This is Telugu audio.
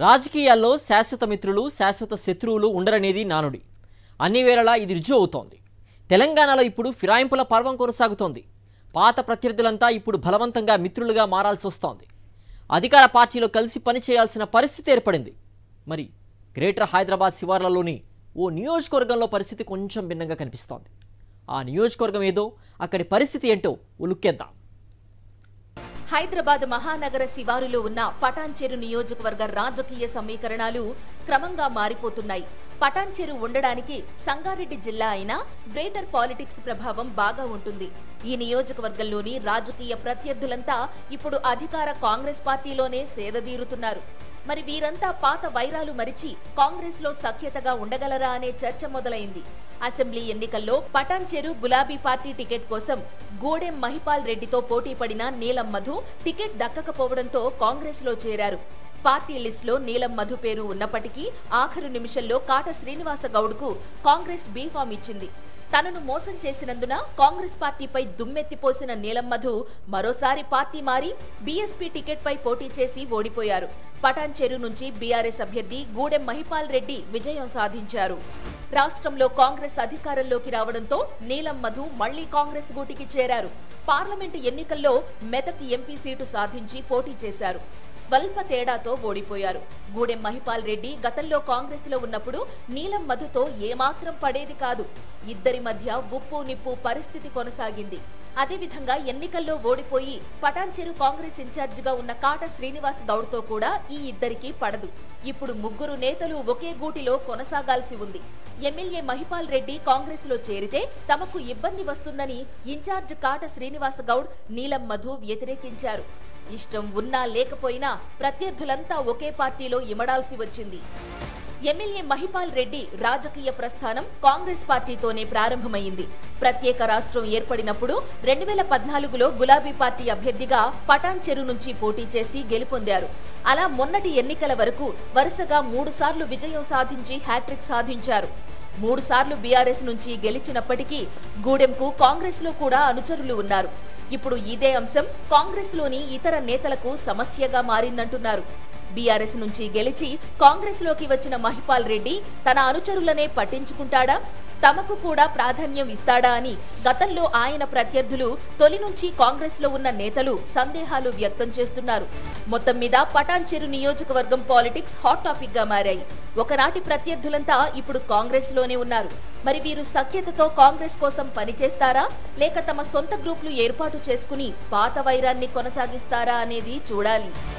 రాజకీయాల్లో శాశ్వత మిత్రులు శాశ్వత శత్రువులు ఉండరనేది నానుడి. అన్ని వేళలా ఇది రుజువు అవుతోంది. తెలంగాణలో ఇప్పుడు ఫిరాయింపుల పర్వం కొనసాగుతోంది. పాత ప్రత్యర్థులంతా ఇప్పుడు బలవంతంగా మిత్రులుగా మారాల్సి వస్తోంది. అధికార పార్టీలో కలిసి పనిచేయాల్సిన పరిస్థితి ఏర్పడింది. మరి గ్రేటర్ హైదరాబాద్ శివార్లలోని ఓ నియోజకవర్గంలో పరిస్థితి కొంచెం భిన్నంగా కనిపిస్తోంది. ఆ నియోజకవర్గం ఏదో, అక్కడి పరిస్థితి ఏంటో ఉలుక్కేద్దాం. హైదరాబాద్ మహానగర శివారులో ఉన్న పటాన్చెరు నియోజకవర్గ రాజకీయ సమీకరణాలు క్రమంగా మారిపోతున్నాయి. పటాన్చెరు ఉండడానికి సంగారెడ్డి జిల్లా అయినా గ్రేటర్ పాలిటిక్స్ ప్రభావం బాగా ఉంటుంది. ఈ నియోజకవర్గంలోని రాజకీయ ప్రత్యర్థులంతా ఇప్పుడు అధికార కాంగ్రెస్ పార్టీలోనే సేదదీరుతున్నారు. మరి వీరంతా పాత వైరాలు మరిచి కాంగ్రెస్ లో సఖ్యతగా ఉండగలరా అనే చర్చ మొదలైంది. అసెంబ్లీ ఎన్నికల్లో పటాన్చెరు గులాబీ పార్టీ టికెట్ కోసం గూడెం మహిపాల్ రెడ్డితో పోటీ పడిన నీలం మధు టికెట్ దక్కకపోవడంతో కాంగ్రెస్ లో చేరారు. పార్టీ లిస్టులో నీలం మధు పేరు ఉన్నప్పటికీ ఆఖరు నిమిషంలో కాట శ్రీనివాస గౌడ్కు కాంగ్రెస్ బీఫామ్ ఇచ్చింది. తనను మోసం చేసినందున కాంగ్రెస్ పార్టీపై దుమ్మెత్తిపోసిన నీలం మధు మరోసారి పార్టీ మారి బీఎస్పీ టికెట్ పై పోటీ చేసి ఓడిపోయారు. పటాన్చెరు నుంచి బీఆర్ఎస్ అభ్యర్థి గూడెం మహిపాల్ రెడ్డి విజయం సాధించారు. రాష్ట్రంలో కాంగ్రెస్ అధికారంలోకి రావడంతో నీలం మధు మళ్లీ కాంగ్రెస్ గూటికి చేరారు. పార్లమెంటు ఎన్నికల్లో మెదక్ ఎంపీ సీటు సాధించి పోటీ చేశారు. స్వల్ప తేడాతో ఓడిపోయారు. గూడెం మహిపాల్ రెడ్డి గతంలో కాంగ్రెస్ లో ఉన్నప్పుడు నీలం మధుతో ఏమాత్రం పడేది కాదు. ఇద్దరి మధ్య ఉప్పు నిప్పు పరిస్థితి కొనసాగింది. అదేవిధంగా ఎన్నికల్లో ఓడిపోయి పటాన్చెరు కాంగ్రెస్ ఇన్ఛార్జిగా ఉన్న కాట శ్రీనివాస్ గౌడ్తో కూడా ఈ ఇద్దరికి పడదు. ఇప్పుడు ముగ్గురు నేతలు ఒకే గూటిలో కొనసాగాల్సి ఉంది. ఎమ్మెల్యే మహిపాల్ రెడ్డి కాంగ్రెస్ లో చేరితే తమకు ఇబ్బంది వస్తుందని ఇన్ఛార్జ్ కాట శ్రీనివాస్ గౌడ్ నీలం మధు వ్యతిరేకించారు. ఇష్టం ఉన్నా లేకపోయినా ప్రత్యర్థులంతా ఒకే పార్టీలో ఇమడాల్సి వచ్చింది. ఎమ్మెల్యే మహిపాల్ రెడ్డి రాజకీయ ప్రస్థానం కాంగ్రెస్ పార్టీతోనే ప్రారంభమైంది. ప్రత్యేక రాష్ట్రం ఏర్పడినప్పుడు 2014లో గులాబీ పార్టీ అభ్యర్థిగా పటాన్చెరు నుంచి పోటీ చేసి గెలుపొందారు. అలా మొన్నటి ఎన్నికల వరకు వరుసగా 3 సార్లు విజయం సాధించి హ్యాట్రిక్ సాధించారు. 3 సార్లు బీఆర్ఎస్ నుంచి గెలిచినప్పటికీ గూడెంకు కాంగ్రెస్ లో కూడా అనుచరులు ఉన్నారు. ఇప్పుడు ఇదే అంశం కాంగ్రెస్ లోని ఇతర నేతలకు సమస్యగా మారిందంటున్నారు. బీఆర్ఎస్ నుంచి గెలిచి కాంగ్రెస్ లోకి వచ్చిన మహిపాల్ రెడ్డి తన అనుచరులనే పట్టించుకుంటాడా, తమకు కూడా ప్రాధాన్యం ఇస్తాడా అని గతంలో ఆయన ప్రత్యర్థులు, తొలి నుంచి కాంగ్రెస్ లో ఉన్న నేతలు సందేహాలు వ్యక్తం చేస్తున్నారు. మొత్తం మీద పటాన్చెరు నియోజకవర్గం పాలిటిక్స్ హాట్ టాపిక్ గా మారాయి. ఒకనాటి ప్రత్యర్థులంతా ఇప్పుడు కాంగ్రెస్ లోనే ఉన్నారు. మరి వీరు సఖ్యతతో కాంగ్రెస్ కోసం పనిచేస్తారా, లేక తమ సొంత గ్రూపులు ఏర్పాటు చేసుకుని పాత వైరాన్ని కొనసాగిస్తారా అనేది చూడాలి.